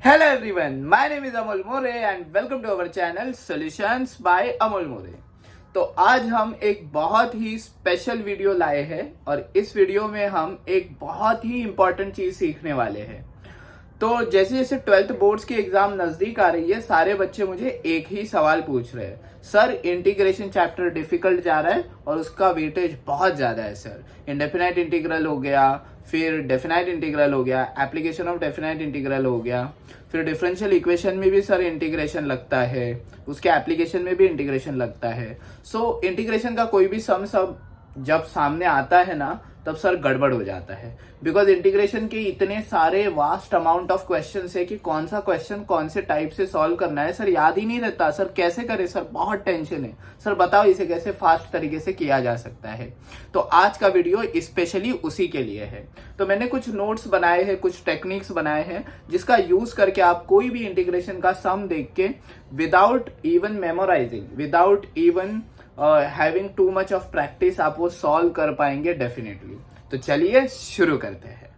Hello everyone, my name is Amol More and welcome to our channel Solutions by Amol More। तो आज हम एक बहुत ही special video लाए हैं और इस वीडियो में हम एक बहुत ही इंपॉर्टेंट चीज सीखने वाले हैं। तो जैसे जैसे 12th बोर्ड्स की एग्जाम नजदीक आ रही है, सारे बच्चे मुझे एक ही सवाल पूछ रहे हैं, सर इंटीग्रेशन चैप्टर डिफिकल्ट जा रहा है और उसका वेटेज बहुत ज्यादा है सर। इंडेफिनाइट इंटीग्रल हो गया, फिर डेफिनाइट इंटीग्रल हो गया, एप्लीकेशन ऑफ डेफिनाइट इंटीग्रल हो गया, फिर डिफरेंशियल इक्वेशन में भी सर इंटीग्रेशन लगता है, उसके एप्लीकेशन में भी इंटीग्रेशन लगता है। सो इंटीग्रेशन का कोई भी सम सब जब सामने आता है ना, तब सर गड़बड़ हो जाता है। बिकॉज इंटीग्रेशन के इतने सारे वास्ट अमाउंट ऑफ क्वेश्चन है कि कौन सा क्वेश्चन कौन से टाइप से सॉल्व करना है सर याद ही नहीं रहता। सर कैसे करें सर, बहुत टेंशन है सर, बताओ इसे कैसे फास्ट तरीके से किया जा सकता है। तो आज का वीडियो स्पेशली उसी के लिए है। तो मैंने कुछ नोट्स बनाए हैं, कुछ टेक्निक्स बनाए हैं, जिसका यूज करके आप कोई भी इंटीग्रेशन का सम देख के without even memorising, without even having too much of practice आप वो सॉल्व कर पाएंगे डेफिनेटली। तो चलिए शुरू करते हैं।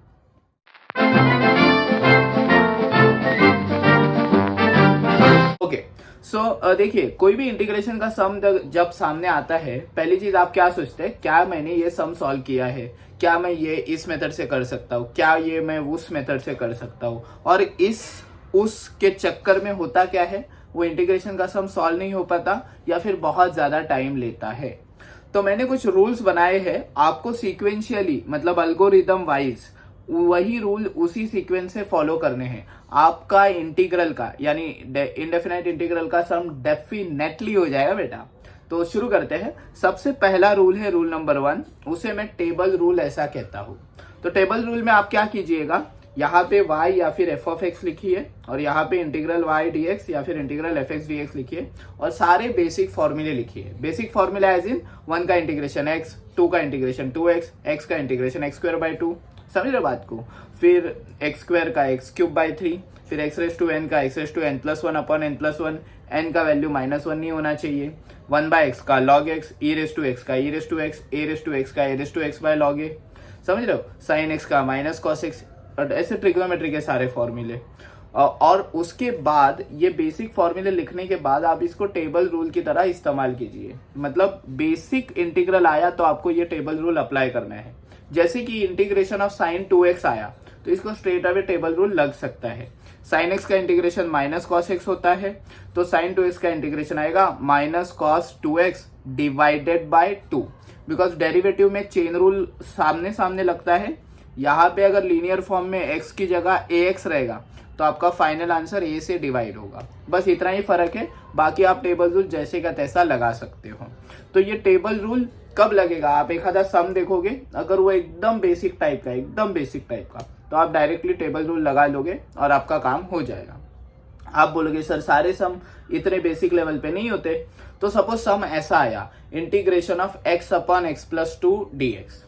ओके, सो देखिए, कोई भी इंटीग्रेशन का सम जब सामने आता है, पहली चीज आप क्या सोचते हैं, क्या मैंने ये सम सॉल्व किया है, क्या मैं ये इस मेथड से कर सकता हूँ, क्या ये मैं उस मेथड से कर सकता हूँ। और उस के चक्कर में होता क्या है, वो इंटीग्रेशन का सम सॉल्व नहीं हो पाता या फिर बहुत ज्यादा टाइम लेता है। तो मैंने कुछ रूल्स बनाए हैं, आपको सीक्वेंशियली मतलब अल्गोरिदम वाइज वही रूल उसी सीक्वेंस से फॉलो करने हैं। आपका इंटीग्रल का यानी इंडेफिनाइट इंटीग्रल का सम डेफिनेटली हो जाएगा बेटा। तो शुरू करते हैं। सबसे पहला रूल है रूल नंबर 1, उसे मैं टेबल रूल ऐसा कहता हूं। तो टेबल रूल में आप क्या कीजिएगा, यहाँ पे y या फिर f ऑफ x लिखिए और यहाँ पे इंटीग्रल y dx या फिर इंटीग्रल fx dx लिखिए और सारे बेसिक फॉर्मूले लिखिए। बेसिक फॉर्मूला एज इन 1 का इंटीग्रेशन x, 2 का इंटीग्रेशन 2x, x का इंटीग्रेशन x स्क्वायर बाई 2, समझ रहे बात को, फिर x स्क्वायर का x क्यूब बाई 3, फिर x रेस टू n का x raise to n plus 1 upon n plus 1, n का वैल्यू -1 नहीं होना चाहिए, 1 बाय x का log x, e raise to x का e raise to x, a raise to x का a raise to x by log a, समझ रहे हो, sin x का माइनस cos x, ऐसे ट्रिग्नोमेट्री के सारे फॉर्मूले। और उसके बाद ये बेसिक फॉर्मूले लिखने के बाद आप इसको टेबल रूल की तरह इस्तेमाल कीजिए। मतलब बेसिक इंटीग्रल आया तो आपको ये टेबल रूल अप्लाई करना है। जैसे कि इंटीग्रेशन ऑफ sin 2x आया तो इसको स्ट्रेट अवे टेबल रूल लग सकता है। sin x का इंटीग्रेशन माइनस cos x होता है, तो sin 2x का इंटीग्रेशन आएगा minus cos 2x divided by 2। Because derivative में चेन रूल सामने सामने लगता है। यहाँ पे अगर लीनियर फॉर्म में x की जगह ax रहेगा तो आपका फाइनल आंसर a से डिवाइड होगा। बस इतना ही फर्क है, बाकी आप टेबल रूल जैसे का तैसा लगा सकते हो। तो ये टेबल रूल कब लगेगा, आप एक आधा सम देखोगे, अगर वो एकदम बेसिक टाइप का तो आप डायरेक्टली टेबल रूल लगा लोगे और आपका काम हो जाएगा। आप बोलोगे सर सारे सम इतने बेसिक लेवल पे नहीं होते। तो सपोज सम ऐसा आया, integration of x upon x plus 2 dx,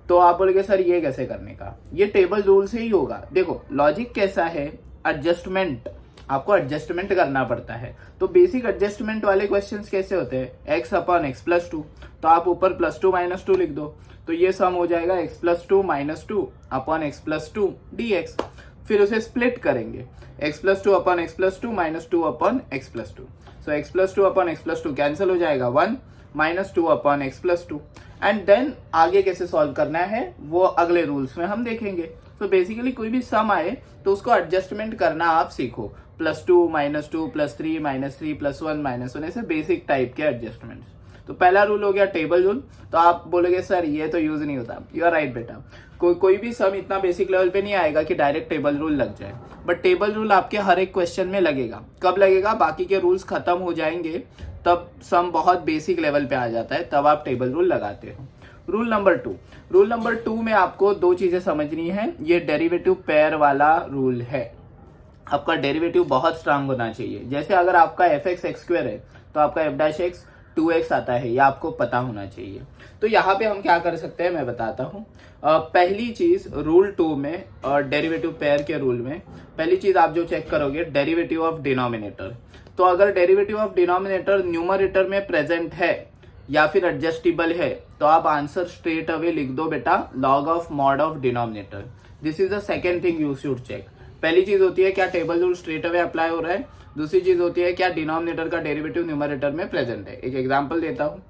तो आप बोलोगे सर ये कैसे करने का, ये टेबल रूल से ही होगा। देखो लॉजिक कैसा है, एडजस्टमेंट, आपको एडजस्टमेंट करना पड़ता है। तो बेसिक एडजस्टमेंट वाले क्वेश्चंस कैसे होते हैं, x अपॉन x प्लस 2, तो आप ऊपर प्लस 2 माइनस 2 लिख दो, तो ये सम हो जाएगा x plus 2 minus 2 upon x plus 2 dx। फिर उसे स्प्लिट करेंगे, x plus 2 upon x plus 2 minus 2 upon x plus 2, so x plus 2 upon x plus 2 cancel हो जाएगा, 1 minus 2 upon x plus 2। And then आगे कैसे सॉल्व करना है वो अगले रूल्स में हम देखेंगे। तो बेसिकली कोई भी सम आए तो उसको एडजस्टमेंट करना आप सीखो, plus 2 minus 2 plus 3 minus 3 plus 1 minus 1, ऐसे बेसिक टाइप के एडजस्टमेंट। तो पहला रूल हो गया टेबल रूल। तो आप बोलोगे सर ये तो यूज नहीं होता, यू आर राइट बेटा, कोई भी सम इतना बेसिक लेवल पे नहीं आएगा कि डायरेक्ट टेबल रूल लग जाए, बट टेबल रूल आपके हर एक क्वेश्चन में लगेगा। कब लगेगा, बाकी के रूल्स खत्म हो जाएंगे तब सम बहुत बेसिक लेवल पे आ जाता है, तब आप टेबल रूल लगाते हो। रूल नंबर 2 में आपको दो चीजें समझनी है। ये डेरिवेटिव पेयर वाला रूल है। आपका डेरिवेटिव बहुत स्ट्रांग होना चाहिए। जैसे अगर आपका fx x स्क्वायर है तो आपका f डैश x 2x आता है, यह आपको पता होना चाहिए। तो यहाँ पे हम क्या कर सकते हैं मैं बताता हूँ। पहली चीज रूल 2 में और डेरिवेटिव पेयर के रूल में पहली चीज आप जो चेक करोगे, डेरिवेटिव ऑफ डिनोमिनेटर। तो अगर डेरिवेटिव ऑफ डिनोमिनेटर न्यूमरेटर में प्रेजेंट है या फिर एडजस्टेबल है तो आप आंसर स्ट्रेट अवे लिख दो बेटा, log of mod of denominator. This is the second thing you should check. पहली चीज होती है क्या table rule straight away apply हो रहा है, दूसरी चीज होती है क्या डिनोमिनेटर का डेरिवेटिव न्यूमरेटर में प्रेजेंट है। एक एग्जांपल देता हूँ,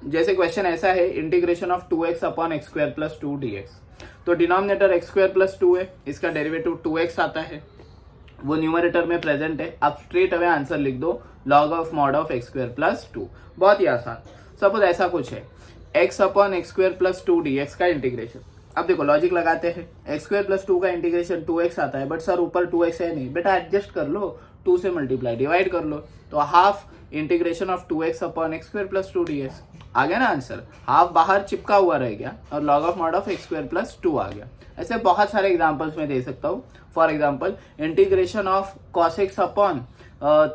जैसे क्वेश्चन ऐसा है integration of 2x upon x square plus 2 dx। तो डिनोमिनेटर एक्स स्क्वायर प्लस 2 है, इसका डेरिवेटिव 2x आता है, वो न्यूमरेटर में प्रेजेंट है। आप स्ट्रेट अवे आंसर लिख दो log of mod of x square plus 2, बहुत ही आसान। सपोज ऐसा कुछ है x upon x square plus 2 dx का इंटीग्रेशन। अब देखो लॉजिक लगाते हैं, एक्स स्क्वायर प्लस 2 का इंटीग्रेशन 2x आता है, बट सर ऊपर 2x है नहीं, बेटा एडजस्ट कर लो, 2 से मल्टीप्लाई डिवाइड कर लो, तो half integration of 2x upon x square plus 2 dx आ गया ना आंसर। हाफ बाहर चिपका हुआ रह गया और log of mod of x square plus 2 आ गया। ऐसे बहुत सारे एग्जांपल्स में दे सकता हूँ। For example integration of cos x upon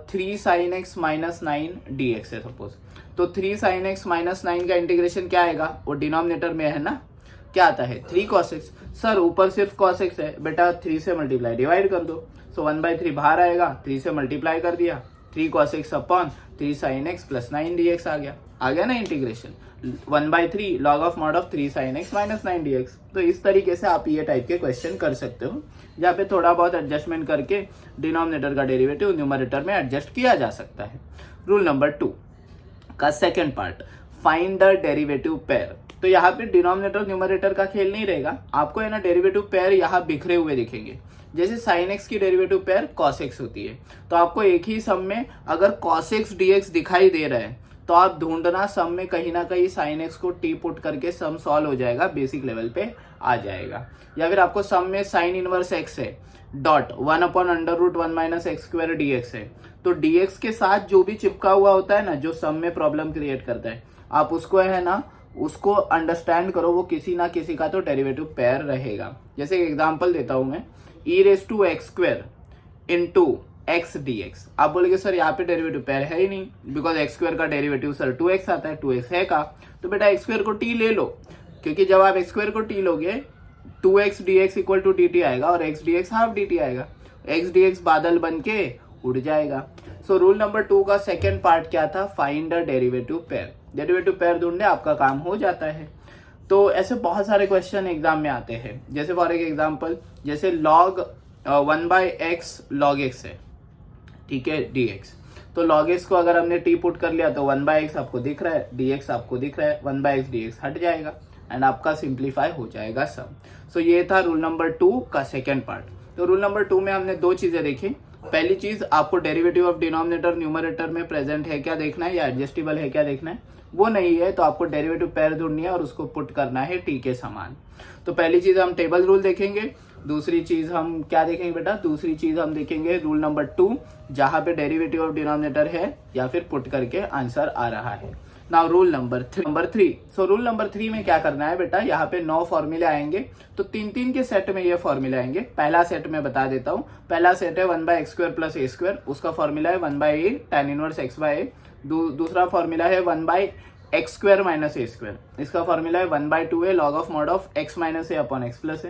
3 sin x minus 9 dx है सपोज, तो 3 sin x माइनस 9 का इंटीग्रेशन क्या आएगा, वो डिनोमिनेटर में है ना, क्या आता है 3 cos x। सर ऊपर सिर्फ cos x है, बेटा 3 से मल्टीप्लाई डिवाइड कर दो, सो 1/3 बाहर आएगा, 3 से मल्टीप्लाई कर दिया, 3 cos x upon 3 sin x plus 9 dx आ गया ना integration, 1/3 log of mod of 3 sin x minus 9 dx। तो इस तरीके से आप ये टाइप के क्वेश्चन कर सकते हो, जहाँ पे थोड़ा बहुत एडजस्टमेंट करके डिनोमिनेटर का डेरिवेटिव न्यूमरेटर में एडजस्ट किया जा सकता है। रूल नंबर 2 का second part, find the derivative pair. तो यहाँ पे डिनोमिनेटर न्यूमरेटर का खेल नहीं रहेगा, आपको है ना डेरिवेटिव पेयर यहाँ बिखरे हुए दिखेंगे। जैसे sin x की डेरिवेटिव पेयर cos x होती है, तो आपको एक ही सम में अगर cos x dx दिखाई दे रहा है तो आप ढूंढना सम में कहीं ना कहीं sin x को टी पुट करके सम सॉल्व हो जाएगा, बेसिक लेवल पे आ जाएगा। या फिर आपको सम में sin इनवर्स x है dot 1 upon under root 1 minus x square dx है, तो dx के साथ जो भी चिपका हुआ होता है ना, जो सम में प्रॉब्लम क्रिएट करता है, आप उसको है ना उसको अंडरस्टैंड करो, वो किसी ना किसी का तो डेरिवेटिव पेयर रहेगा। जैसे एक एग्जांपल देता हूं मैं, e raise to x square into x dx। आप बोलेंगे सर यहाँ पे डेरिवेटिव पेयर है ही नहीं, बिकॉज एक्स स्क्वायर का डेरिवेटिव सर 2x आता है, 2x है का, तो बेटा एक्स स्क्वायर को t ले लो, क्योंकि जब आप एक्स स्क्वायर को t लोगे 2x dx equal to dt आएगा और x dx हाफ dt आएगा, x dx बादल बन के उड़ जाएगा। सो रूल नंबर 2 का सेकेंड पार्ट क्या था, find the derivative pair. Derivative pair ढूंढने आपका काम हो जाता है। तो ऐसे बहुत सारे क्वेश्चन एग्जाम में आते हैं। जैसे फॉर एग्जांपल, जैसे log 1/x log x है, ठीक है dx, तो log x को अगर हमने t पुट कर लिया तो 1/x आपको दिख रहा है, dx आपको दिख रहा है, 1/x dx हट जाएगा एंड आपका सिंप्लीफाई हो जाएगा सम। सो ये था रूल नंबर 2 का सेकेंड पार्ट। तो रूल नंबर 2 में हमने दो चीजें देखी। पहली चीज, आपको डेरिवेटिव ऑफ डिनोमिनेटर न्यूमरेटर में प्रेजेंट है क्या देखना है, या एडजस्टेबल है क्या देखना है। वो नहीं है तो आपको डेरिवेटिव पेयर ढूंढनी है और उसको पुट करना है टी के समान। तो पहली चीज हम टेबल रूल देखेंगे, दूसरी चीज हम क्या देखेंगे बेटा, दूसरी चीज हम देखेंगे रूल नंबर 2, जहां पे डेरिवेटिव ऑफ डिनोमिनेटर है या फिर पुट करके आंसर आ रहा है। Now rule number 3। So rule number 3 में क्या करना है बेटा, यहाँ पे 9 फॉर्मूले आएंगे, तो 3-3 के सेट में ये फॉर्मूले आएंगे। पहला सेट में बता देता हूँ, पहला सेट है 1/x square plus a square, उसका फॉर्मूला है 1/a tan इनवर्स x/a। दूसरा फॉर्मूला है 1/x square minus a square, इसका फॉर्मूला है 1/2a log of mod of x minus a upon x plus a।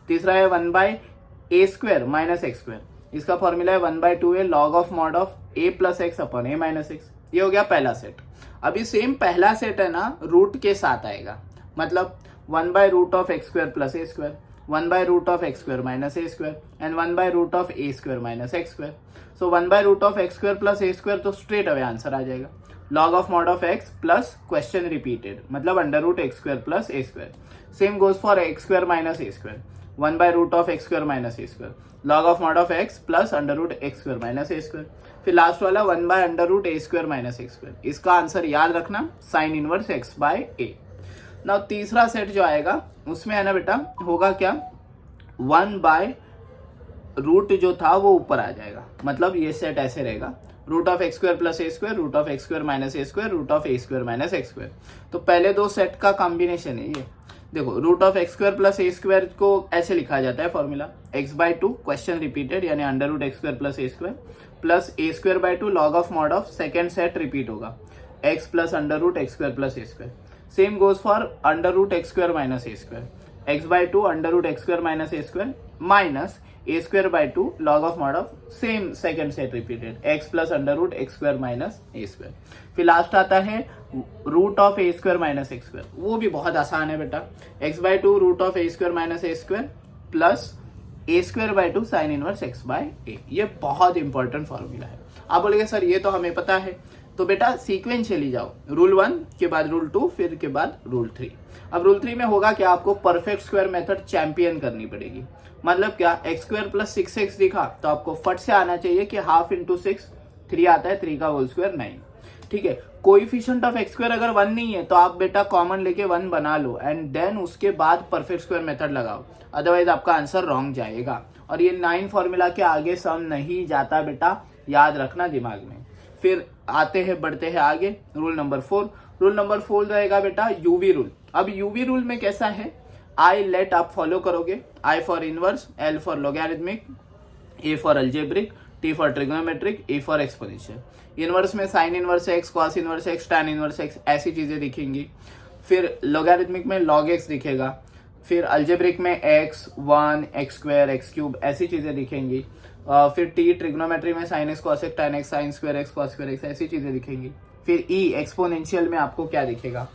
तीसरा है 1/a square minus x square, इसका formula है 1/2a log of mod of a plus x upon a minus x। ये हो गया पहला set. अभी same पहला सेट है ना रूट के साथ आएगा, मतलब one by root of x square plus A square, one by root of x square minus A square and one by root of A square minus x square. So one by root of x square plus A square, तो straight away answer आ जाएगा। Log of mod of x plus question repeated, मतलब under root x square plus A square. Same goes for X square minus A square, one by root of x square minus A square, log of mod of x plus under root x square minus A square. फिर last वाला 1/अंडर root a square minus x square, इसका answer याद रखना sine inverse x by a. Now तीसरा set जो आएगा उसमें है ना बेटा होगा क्या, 1/रूट जो था वो ऊपर आ जाएगा, मतलब ये सेट ऐसे रहेगा, root of x square plus A square, root of x square minus A square, root of A square minus x square. तो पहले दो सेट का कॉम्बिनेशन है ये। देखो root of x square plus A square को ऐसे लिखा जाता है फॉर्मूला, x/2 क्वेश्चन रिपीटेड यानी under root x square plus A square plus A square by 2 log of mod of second set repeat होगा, x plus under root x square plus A square. Same goes for under root x square minus A square, x/2 under root x square minus A square minus A square by 2 log of mod of same second set repeated, x plus under root x square minus A square. फिर last आता है root of A square minus x square, वो भी बहुत आसान है बेटा, x/2 root of A square minus A square plus A square by 2 sine inverse x by A. ये बहुत इंपॉर्टेंट फॉर्मूला है। आप बोलेंगे सर ये तो हमें पता है, तो बेटा सीक्वेंशियली जाओ, रूल 1 के बाद रूल 2 फिर के बाद रूल 3। अब रूल 3 में होगा क्या, आपको परफेक्ट स्क्वायर मेथड चैंपियन करनी पड़ेगी। मतलब क्या, एक्स स्क्वायर प्लस 6x दिखा तो आपको फट से आना चाहिए कि हाफ इंटू 6 3 आता है, 3 का होल स्क्वायर 9। ठीक है, कोएफिशिएंट ऑफ एक्स स्क्वायर अगर 1 नहीं है तो आप बेटा कॉमन लेके 1 बना लो एंड देन उसके बाद परफेक्ट स्क्वायर मेथड लगाओ, अदरवाइज आपका आंसर रॉन्ग जाएगा। और ये 9 फॉर्मूला के आगे सम नहीं जाता बेटा, याद रखना दिमाग में। फिर आते हैं, बढ़ते हैं आगे, रूल नंबर 4। रूल नंबर 4 रहेगा बेटा यूवी रूल। अब यूवी रूल में कैसा है, आई लेट आप फॉलो करोगे, I for inverse, L for logarithmic, A for algebraic, T for trigonometric, A for exponential. Inverse में sine inverse X, cos inverse X, tan inverse X, ऐसी चीजें दिखेंगी। फिर लोगैरिथमिक में लॉग एक्स दिखेगा, फिर अलजेब्रिक में x 1 x square x cube, ऐसी चीजें दिखेंगी। फिर टी ट्रिग्नोमेट्री में sine x cos x tan x sine square x cos square x, ऐसी चीजें दिखेंगी। फिर ई एक्सपोनेंशियल में आपको क्या दिखेगा,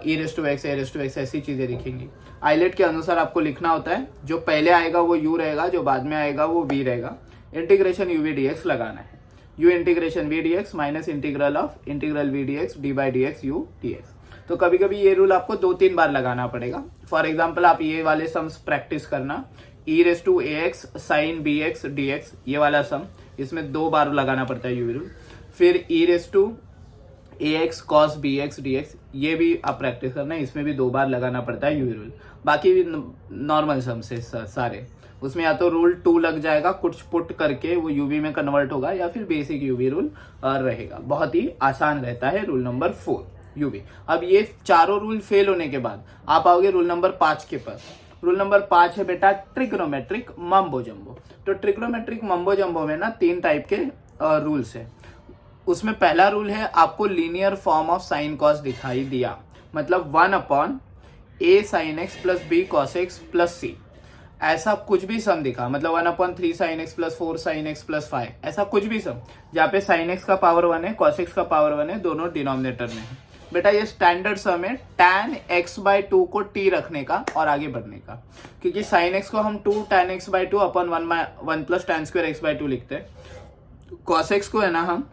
E raise to X, A raise to X, ऐसी चीजें दिखेंगी। आइलेट के अनुसार आपको लिखना होता है, जो पहले आएगा वो यू रहेगा, जो बाद में आएगा वो वी रहेगा। Integration u v d x लगाना है, u integration v d x minus integral of integral v d x d by d x u d x. तो कभी कभी ये रूल आपको 2-3 बार लगाना पड़ेगा। फॉर एग्जाम्पल आप ये वाले सम्स प्रैक्टिस करना, E raise to A X sine B X D X, ये वाला सम, इसमें 2 बार लगाना पड़ता है यूवी रूल। फिर E raise to A X cos B X D X, ये भी आप प्रैक्टिस करना है, इसमें भी 2 बार लगाना पड़ता है यूवी रूल। बाकी भी नॉर्मल सम से सारे, उसमें या तो रूल 2 लग जाएगा, कुछ पुट करके वो यूवी में कन्वर्ट होगा, या फिर बेसिक यूवी रूल रहेगा। बहुत ही आसान रहता है रूल नंबर 4 यूवी। अब ये चारों रूल फेल होने के बाद आप आओगे रूल नंबर 5 के पास। रूल नंबर 5 है बेटा ट्रिग्नोमेट्रिक मम्बो जम्बो। तो ट्रिग्नोमेट्रिक मम्बो जम्बो में ना 3 टाइप के रूल्स है। उसमें पहला रूल है, आपको linear form of sine cos दिखाई दिया, मतलब 1/a sin x plus b cos x plus c, ऐसा कुछ भी सम दिखा, मतलब 1/3 sin x plus 4 sin x plus 5, ऐसा कुछ भी सम जहाँ पे sin x का पावर 1 है, cos x का पावर 1 है, दोनों डिनोमिनेटर में है। बेटा ये स्टैंडर्ड सम है tan x/2 को t रखने का और आगे बढ़ने का, क्योंकि sin x को हम 2 tan x/2 अपन 1 प्लस tan स्क्वायर x/2 लिखते हैं। cos x को है ना हम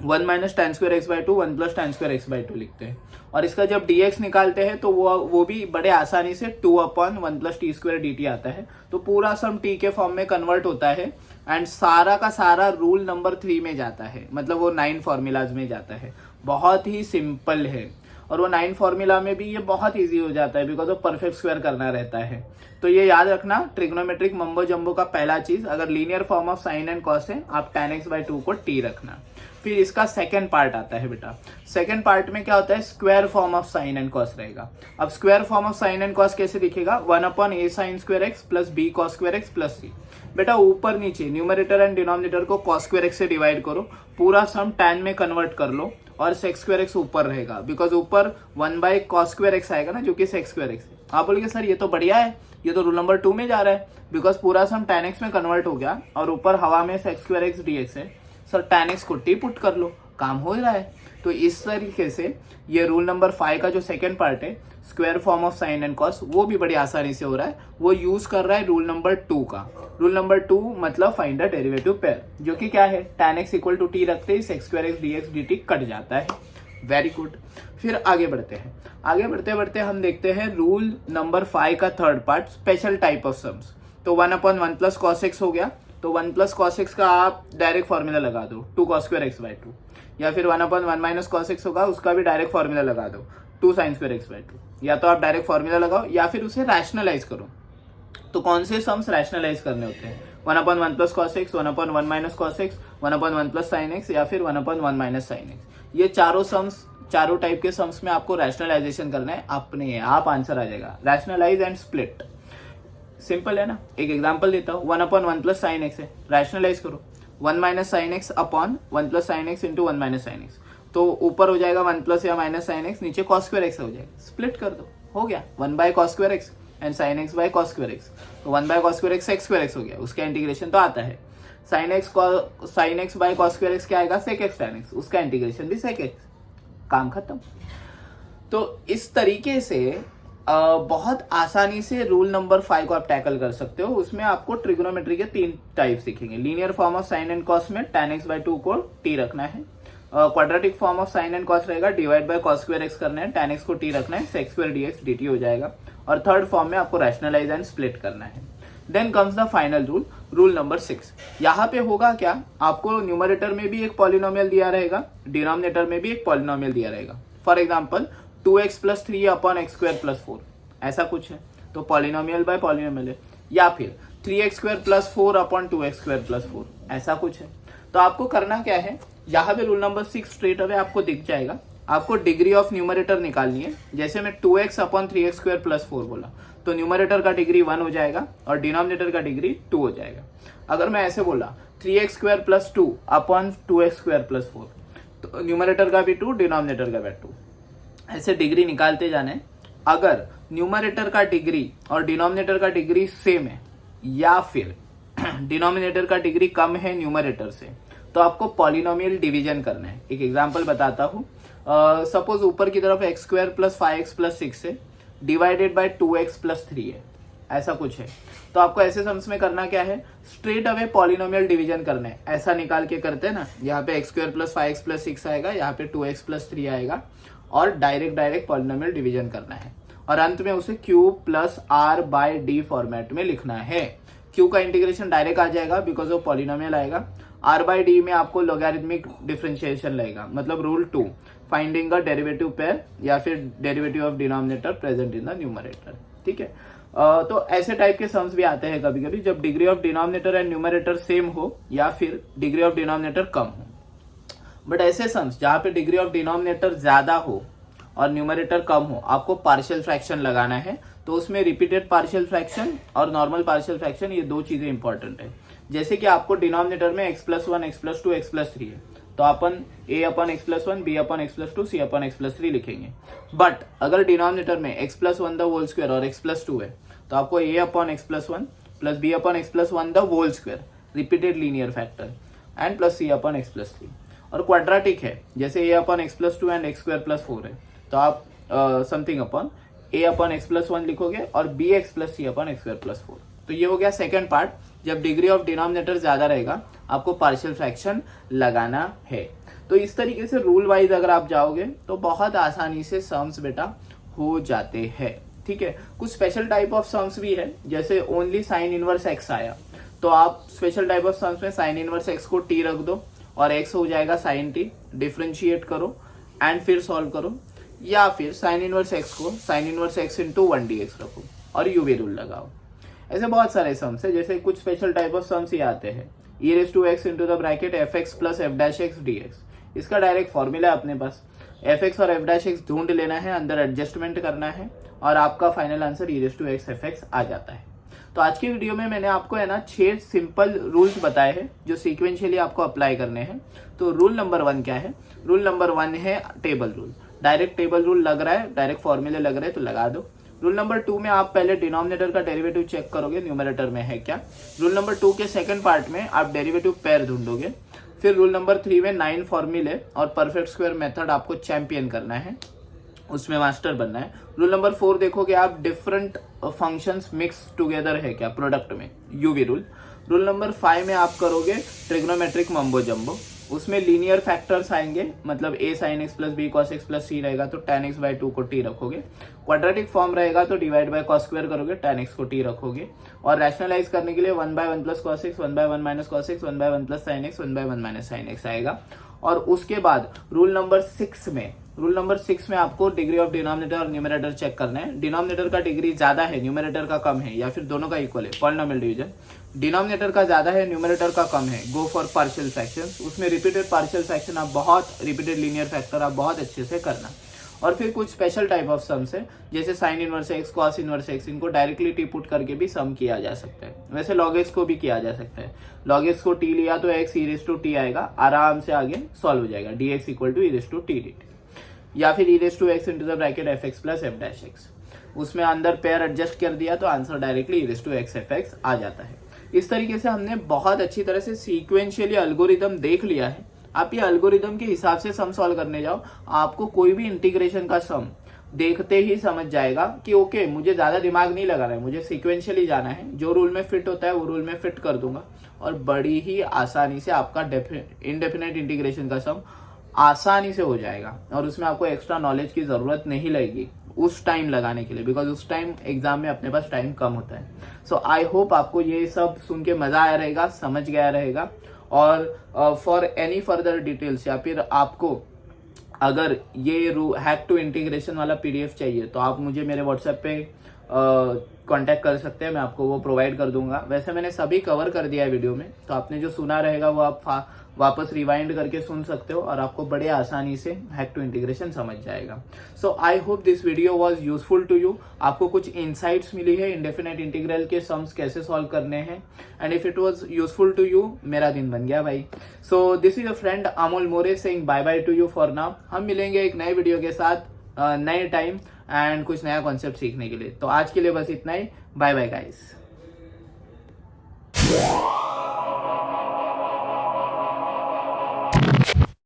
1 minus tan square x/2 1 plus tan square x/2 लिखते हैं। और इसका जब dx निकालते हैं तो वो भी बड़े आसानी से 2/1 प्लस टी स्क्वायर dt आता है। तो पूरा सम t के फॉर्म में कन्वर्ट होता है एंड सारा का सारा रूल नंबर 3 में जाता है, मतलब वो 9 फॉर्मूलाज में जाता है। बहुत ही सिंपल है, और वो 9 फॉर्मूला में भी ये बहुत ईजी हो जाता है, बिकॉज वो परफेक्ट स्क्वायर करना रहता है। तो ये याद रखना, ट्रिग्नोमेट्रिक मम्बो जम्बो का पहला चीज, अगर linear form of sine and cos है, आप tan x/2 को t रखना। फिर इसका सेकंड पार्ट आता है बेटा। सेकंड पार्ट में क्या होता है, square form of sine and cos रहेगा। अब square form of sine and cos कैसे दिखेगा, 1/a sin square x plus b cos square x plus c। बेटा ऊपर नीचे न्यूमरेटर एंड डिनोमिनेटर को cos स्क्वायर x से डिवाइड करो, पूरा सम tan में कन्वर्ट कर लो और sec स्क्वायर x ऊपर रहेगा, बिकॉज ऊपर 1/cos स्क्वायर x आएगा ना, जो कि sec स्क्वायर x है। आप बोलेंगे सर ये तो बढ़िया है, ये तो रूल नंबर 2 में जा रहा है, बिकॉज पूरा सम tan x में कन्वर्ट हो गया और ऊपर हवा में sec स्क्वायर x dx है। सर tan x को t पुट कर लो, काम हो रहा है। तो इस तरीके से ये रूल नंबर 5 का जो सेकंड पार्ट है, square form of sine and cos, वो भी बड़ी आसानी से हो रहा है। वो यूज कर रहा है रूल नंबर 2 का। रूल नंबर 2 मतलब फाइंड द डेरिवेटिव पेयर, जो कि क्या है, tan x equal to t रखते ही sec square x dx dt cut जाता है। Very good. फिर आगे बढ़ते हैं, आगे बढ़ते बढ़ते हम देखते हैं रूल नंबर 5 का third part, special type of sums. तो 1/1 प्लस cos x हो गया, तो 1 प्लस cos x का आप डायरेक्ट फॉर्मूला लगा दो, 2 cos स्क्वायर x/2। या फिर 1/1 माइनस cos x होगा, उसका भी डायरेक्ट फॉर्मूला लगा दो, 2 sin स्क्वायर x/2। या तो आप डायरेक्ट फॉर्मूला लगाओ या फिर उसे रैशनलाइज करो। तो कौन से सम्स रैशनलाइज करने होते हैं, 1/1 plus cos x, 1/1 minus cos x, 1/1 plus sin x, या फिर 1/1 माइनस sin x। ये चारों सम्स, चारों टाइप के सम्स में आपको रैशनलाइजेशन करना है, अपने आप आंसर आ जाएगा। रैशनलाइज एंड स्प्लिट सिंपल है ना। एक एग्जांपल देता हूँ, 1/1 प्लस साइन एक्स है, रैशनलाइज करो, 1 minus sine x upon 1 plus sine x into 1 minus sine x. तो ऊपर हो जाएगा 1 प्लस या माइनस साइन एक्स, नीचे cos स्क्वायर एक्स हो जाएगा, स्प्लिट कर दो, हो गया 1/cos square x and sine x by cos square x. तो 1/cos square x sec square x हो गया, उसका इंटीग्रेशन तो आता है। Sign x by cos square x क्या आएगा, sec x tan x, उसका इंटीग्रेशन भी sec x, काम खत्म। तो इस तरीके से बहुत आसानी से रूल नंबर 5 को आप टैकल कर सकते हो। उसमें आपको ट्रिग्नोमेट्री के 3 टाइप सीखेंगे। Linear form of sine and cos में tan x बाई 2 को t रखना है। Quadratic form of sine and cos रहेगा, divide by cos square x करना है, tan x को t रखना है, sec स्क्वायर dx dt हो जाएगा। और थर्ड फॉर्म में आपको रैशनलाइज एंड स्प्लिट करना है। Then comes the final rule, rule number 6। यहाँ पे होगा क्या, आपको न्यूमरेटर में भी एक पॉलिनोमियल दिया रहेगा, डिनोमिनेटर में भी एक पॉलिनोमियल दिया रहेगा। For example 2x plus 3 upon x square plus 4, ऐसा कुछ है तो पॉलिनोमियल बाय पॉलिनोमियल है। या फिर 3x square plus 4 upon 2x square plus 4, ऐसा कुछ है। तो आपको करना क्या है, यहाँ पे रूल नंबर 6 स्ट्रेट अवे आपको दिख जाएगा। आपको डिग्री ऑफ न्यूमरेटर निकालनी है। जैसे मैं 2x upon 3x square plus 4 बोला तो न्यूमरेटर का डिग्री 1 हो जाएगा और डिनोमिनेटर का डिग्री 2 हो जाएगा। अगर मैं ऐसे बोला 3x square plus 2 upon 2x square plus 4 तो न्यूमरेटर का भी 2, डिनोमिनेटर का भी 2, ऐसे डिग्री निकालते जाने। अगर न्यूमरेटर का डिग्री और डिनोमिनेटर का डिग्री सेम है या फिर डिनोमिनेटर का डिग्री कम है न्यूमरेटर से, तो आपको पॉलिनोमियल डिवीजन करना है। एक एग्जांपल बताता हूँ। सपोज ऊपर की तरफ x square plus 5x plus 6 है, डिवाइडेड बाय 2x प्लस 3 है, ऐसा कुछ है। तो आपको ऐसे सम्स में करना क्या है, स्ट्रेट अवे पॉलिनोमियल डिवीजन करना है। ऐसा निकाल के करते हैं ना, यहाँ पे x square plus 5x plus 6 आएगा, यहाँ पे 2x प्लस 3 आएगा और डायरेक्ट पॉलिनोमियल डिवीजन करना है। और अंत में उसे cube plus r by D format में लिखना है। क्यू का इंटीग्रेशन डायरेक्ट आ जाएगा बिकॉज ऑफ पॉलिनोमियल आएगा। r बाय डी में आपको लॉगरिथमिक डिफरेंशिएशन लगेगा, मतलब rule 2, finding a derivative pair या फिर derivative of denominator present in the numerator. ठीक है, तो ऐसे टाइप के सम्स भी आते हैं कभी कभी, जब degree of denominator and numerator same हो या फिर डिग्री ऑफ डिनोमिनेटर कम हो। बट ऐसे सम्स जहां पे डिग्री ऑफ डिनोमिनेटर ज्यादा हो और न्यूमरेटर कम हो, आपको पार्शियल फ्रैक्शन लगाना है। तो उसमें रिपीटेड पार्शियल फ्रैक्शन और नॉर्मल पार्शियल फ्रैक्शन, ये 2 चीजें इंपॉर्टेंट है। जैसे कि आपको डिनोमिनेटर में x plus 1, x plus 2, x plus 3 है, तो अपन a upon x plus 1, b upon x plus 2, c upon x plus 3 लिखेंगे। बट अगर डिनोमिनेटर में x plus 1 the whole square और x प्लस 2 है, तो आपको a upon x plus 1 plus b upon x plus 1 the whole square, repeated linear factor, and plus c upon x plus 3। और quadratic है, जैसे a upon x plus 2 and x square plus 4 है, तो आप something upon a upon x plus 1 लिखोगे और bx plus c upon x square plus 4। तो ये हो गया सेकंड पार्ट। जब डिग्री ऑफ डिनोमिनेटर ज्यादा रहेगा, आपको पार्शियल फ्रैक्शन लगाना है। तो इस तरीके से रूल वाइज अगर आप जाओगे तो बहुत आसानी से सम्स बेटा हो जाते हैं। ठीक है, कुछ स्पेशल टाइप ऑफ सम्स भी है, जैसे ओनली साइन इनवर्स x आया, तो आप स्पेशल टाइप ऑफ सम्स में साइन इनवर्स x को t रख दो और x हो जाएगा साइन t, डिफ्रेंशिएट करो एंड फिर सॉल्व करो। या फिर साइन इनवर्स x को sine inverse x into 1dx रखो और यूवी रूल लगाओ। ऐसे बहुत सारे सम्स है। जैसे कुछ स्पेशल टाइप ऑफ सम्स ये आते हैं, e raise to x into the bracket fx plus f dash x dx। इसका डायरेक्ट फॉर्मूला है अपने पास, fx और f डैश x ढूंढ लेना है, अंदर एडजस्टमेंट करना है और आपका final answer e raise to x fx आ जाता है। तो आज की वीडियो में मैंने आपको है ना 6 सिंपल रूल्स बताए हैं जो सीक्वेंशियली आपको अप्लाई करने हैं। तो रूल नंबर 1 क्या है, रूल नंबर 1 है table rule. Direct table rule लग रहा है, डायरेक्ट फॉर्मूले लग रहे हैं तो लगा दो। रूल नंबर 2 में आप पहले डिनोमिनेटर का डेरिवेटिव चेक करोगे न्यूमरेटर में है क्या। रूल नंबर 2 के सेकंड पार्ट में आप डेरिवेटिव पेयर ढूंढोगे। फिर रूल नंबर 3 में 9 फॉर्मूले और परफेक्ट स्क्वायर मेथड आपको चैंपियन करना है, उसमें मास्टर बनना है। रूल नंबर 4 देखोगे आप डिफरेंट फंक्शंस मिक्स टुगेदर है क्या प्रोडक्ट में, यूवी रूल। रूल नंबर 5 में आप करोगे ट्रिग्नोमेट्रिक मम्बो जम्बो, उसमें लीनियर फैक्टर्स आएंगे, मतलब a sin x plus B cos X plus C रहेगा तो tan x बाई 2 को t रखोगे। क्वाड्रेटिक फॉर्म रहेगा तो डिवाइड बाय कॉस स्क्वायर करोगे, tan x को t रखोगे। और रैशनलाइज करने के लिए 1 by 1 plus cos x, 1 by 1 minus cos x, 1 by 1 plus sine x, 1 by 1 minus sine x आएगा। और उसके बाद रूल नंबर 6 में आपको डिग्री ऑफ डिनोमिनेटर और न्यूमरेटर चेक करना है। डिनोमिनेटर का डिग्री ज्यादा है, न्यूमरेटर का कम है, या फिर दोनों का इक्वल है, पॉलिनोमियल डिवीजन। डिनोमिनेटर का ज्यादा है, न्यूमरेटर का कम है, गो फॉर पार्शियल फ्रैक्शंस। उसमें रिपीटेड पार्शियल फ्रैक्शन आप बहुत, रिपीटेड लीनियर फैक्टर आप बहुत अच्छे से करना। और फिर कुछ स्पेशल टाइप ऑफ सम्स है, जैसे sign inverse X, cos inverse x, इनको डायरेक्टली टी पुट करके भी सम किया जा सकता है। वैसे लॉग एक्स को भी किया जा सकता है। लॉग एक्स को टी लिया तो X E raise to T आएगा, आराम से आगे सॉल्व हो जाएगा, D X equal to E raise to T D T. या फिर E raise to x into the bracket F X plus F dash X, उसमें अंदर पेयर एडजस्ट कर दिया तो answer directly E raise to X F X आ जाता है। इस तरीके से हमने बहुत अच्छी तरह से सीक्वेंशियली एल्गोरिदम देख लिया है। आप ये एल्गोरिदम के हिसाब से सम सॉल्व करने जाओ, आपको कोई भी इंटीग्रेशन का सम देखते ही समझ जाएगा कि ओके मुझे ज़्यादा दिमाग नहीं लगाना है, मुझे सिक्वेंशियली जाना है, जो रूल में फिट होता है वो रूल में फिट कर दूंगा और बड़ी ही आसानी से आपका इंडेफिनेट इंटीग्रेशन का सम आसानी से हो जाएगा और उसमें आपको एक्स्ट्रा नॉलेज की ज़रूरत नहीं लगेगी उस टाइम लगाने के लिए, बिकॉज उस टाइम एग्जाम में अपने पास टाइम कम होता है। सो आई होप आपको ये सब सुन के मज़ा आया रहेगा, समझ गया रहेगा। और फॉर एनी फर्दर डिटेल्स या फिर आपको अगर ये हैक टू इंटीग्रेशन वाला पीडीएफ चाहिए तो आप मुझे मेरे व्हाट्सएप पे कांटेक्ट कर सकते हैं, मैं आपको वो प्रोवाइड कर दूंगा। वैसे मैंने सभी कवर कर दिया है वीडियो में, तो आपने जो सुना रहेगा वो आप वापस रिवाइंड करके सुन सकते हो और आपको बड़े आसानी से हैक टू इंटीग्रेशन समझ जाएगा। So I hope this video was useful to you. आपको कुछ इनसाइट्स मिली है इंडेफिनेट इंटीग्रल के सम्स कैसे सॉल्व करने हैं, and if it was useful to you, मेरा दिन बन गया भाई। So this is a friend Amol More saying bye bye to you for now. हम मिलेंगे एक नए वीडियो के साथ नए टाइम एंड कुछ नया कॉन्सेप्ट सीखने के लिए। तो आज के लिए बस इतना ही, बाय बाय गाइस।